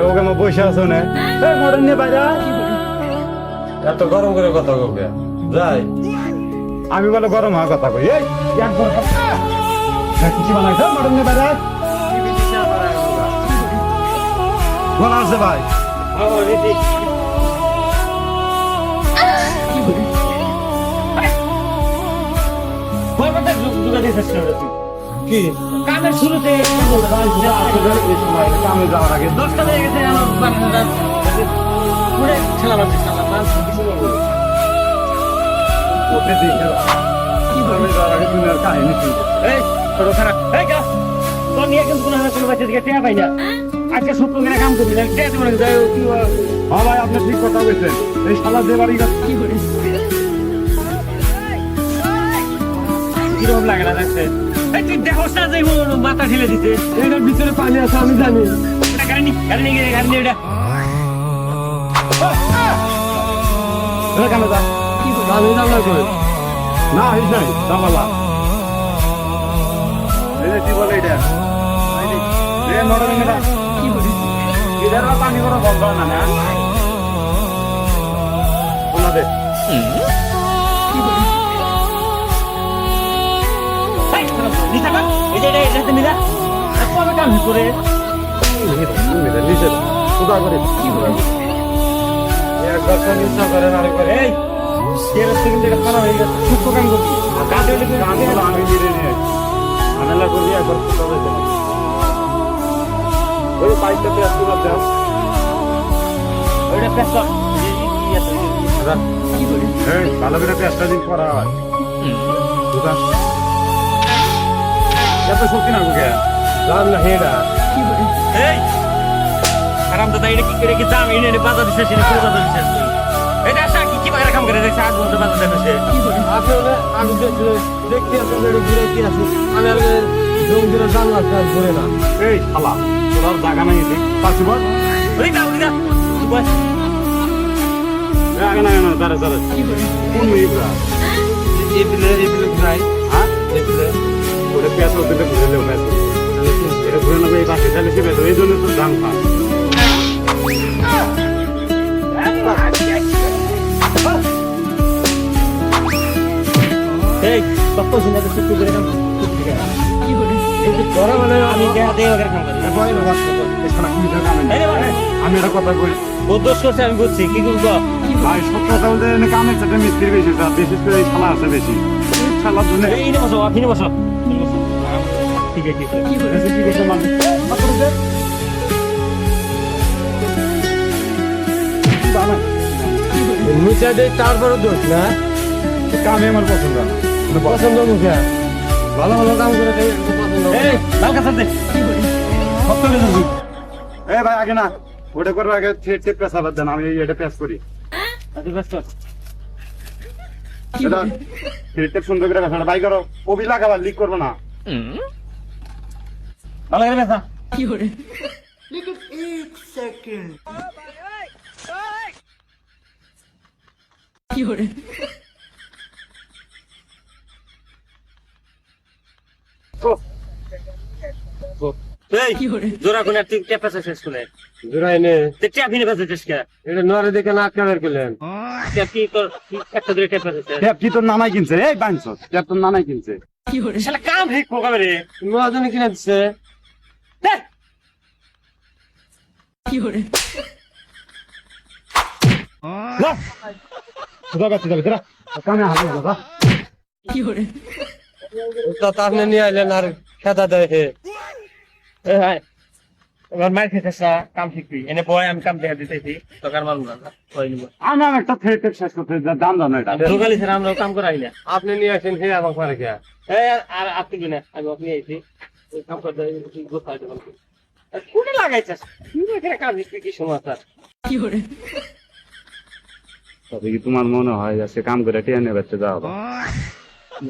ওকে আমার বসে আছো না মডার্ন নিয়ে বাইরে এত গরম করে কথা কবে যাই আমি বলে গরম হওয়ার কথা কই এই একবার কি বানাইছো মডার্ন নিয়ে বাইরে কোন আছে ভাই কি কামের শুরুতে কামে যাওয়ার আগে 10টা বেজে গেছে আমার পুরো খেলা মারছে খেলা ওকে দেখে কামে যাওয়ার আগে তুমি আর কাহিনী শুনতে এই ছোট খারাপ এই গা তোর নিয়ে কিন্তু কোনো বাচ্চা দিকে টেয়া পাই না আজকে সত্য করে কাম করবি না টেয়া দেবো না যাই কি হ্যাঁ ভাই আপনি ঠিক কথা বলছেন এই শালা যে বাড়ি কি করে কিরকম লাগে না দেখতে এই তুই দেখোস না যে মাথা ঠেলে দিতে এটার ভিতরে পানি আছে আমি জানি এটা গাড়ি নিয়ে এটা কেন যা আমি জানলা কই না এই নাই জামালা এই কি বলে এটা এই মডেল মেরা কি বলিস ইধার পানি করা বন্ধ না না ওনাদের কি বলিস নিতা কা এই যে এটা নিতা কবে কাম করে মেরা নিচে সুদা করে কি বলিস একবার তো নিচা করেন আরেকবার এই কেন থেকে যেটা খারাপ হয়ে গেছে সুখ কাম করবি কাজে গানগুলো আমি মিলে নিয়ে আনালা করি একবার সুদা হয়ে ওই পাইপটাতে আসতে যাও ওইটা পেছন কি বলিস এই ভালো করে পেঁয়াজটা দিন করা হয় দোকান এত শক্তি না গুকে জান না হেডা কি বলিস এই আরাম দাদা এটা কি করে কি দাম এনে বাজার দিছে সেটা পুরো বাজার দিছে এটা আসা কি বাগারে কাম করে দেখছে আজ বলতে বাজার দিছে কি বলিস আসলে আমি দেখতে আসলে ঘুরে কি আছে আমি আর জঙ্গিরা জানলা ঘুরে না এই শালা তোর জায়গা নাই এতে পাঁচ বার ওই দাও বস আগে না না দাঁড়া দাঁড়া কি বলিস কোন মেয়েগুলা এই পিলে ঘুরাই হ্যাঁ এই পিলে ওরে পেঁয়াজ দিলে ঘুরে দেবো পেঁয়াজ এটা ঘুরে নেবো এই পাশে তাহলে সে পেঁয়াজ এই জন্য তো দাম খা এই কত সুন্দর সুন্দর করে কাম কি বলিস এই যে তোরা মানে আমি কে দেই ওদের কাম করি ভয় না বাস এছাড়া কি জায়গা এই রে বাবা আমি এটা কথা কই ও দোষ করছে আমি বুঝছি কি করবো ভাই সত্য কথা বলতে এনে কামের সাথে মিস্ত্রি বেশি স্যার বিশেষ করে এই শালা আছে বেশি এই শালা দুনে এই নে বসো আপনি বসো ঠিক আছে কি বলিস কি করতে মানে মাত্র দে বাবা নিচে দেই তারপরে দোষ না কামে আমার পছন্দ না পছন্দ মুখে ভালো ভালো কাম করে দেই পছন্দ এই লাল কাছে দে কি বলিস সত্য করে যাবি এই ভাই আগে না ওটা করবো আগে থ্রেড টেপ পেঁচা বাদ দেন আমি এটা পেঁচ করি আদি ব্যস্ত এটা থ্রেড টেপ সুন্দর করে পেঁচাটা বাই করো কবি লাগাবার লিক করবো না ভালো করে ব্যস্ত কি করে কি করে এই কি করে জোড়া কোন তুই টেপ আছে শেষ করে ঘুরাই নে তুই টেপ নিয়ে ব্যস্ত শেষ করে এটা নরে দেখে না আটকাবার করলেন টেপ কি তোর একটা ধরে টেপ আছে ট্যাপ কি তোর নানাই কিনছে এই বাঞ্চ ট্যাপ তোর নানাই কিনছে কি করে শালা কাম হে কোকাবে রে মহাজনে কিনে দিচ্ছে কি করে সুদা গাছে যাবে তোরা কামে হাতে দাদা কি করে তা আপনি নিয়ে আইলেন আর খেতা দেয় হে এই হাই এবার মার খেতেছ কাম শিখবি এনে বয় আমি কাম দেখা দিতেছি তো কার মারব না কই নিব আমি একটা থ্রেড টেপ শেষ করতে দাম জানো এটা রুগালি স্যার আমরা কাম করাই না আপনি নিয়ে আসেন হে আমার পারে কে এই আর আপনি না আমি আপনি আইছি ওই কাম করতে গোছাই দেব কোনে লাগাইছস তুই এখানে কাম শিখবি কি সমস্যা কি করে তবে কি তোমার মনে হয় যে কাম করে টিয়া নেবে যাও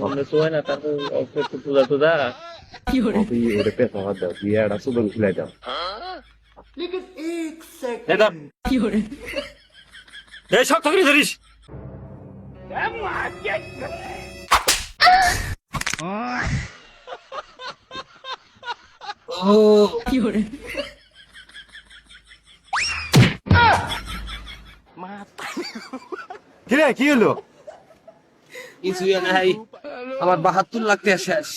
মনে সোয় না তারপর একটু পূজা টুজা কি করে তুই ওটা পেঁচা বাদ দাও দিয়ে একটা সুদন খুলে দাও এটা কি করে এই শক্ত করে ধরিস ও有人， কিরে কি হলো? কিছুই নাই, আমার 72 লাখ টাকা শেষ।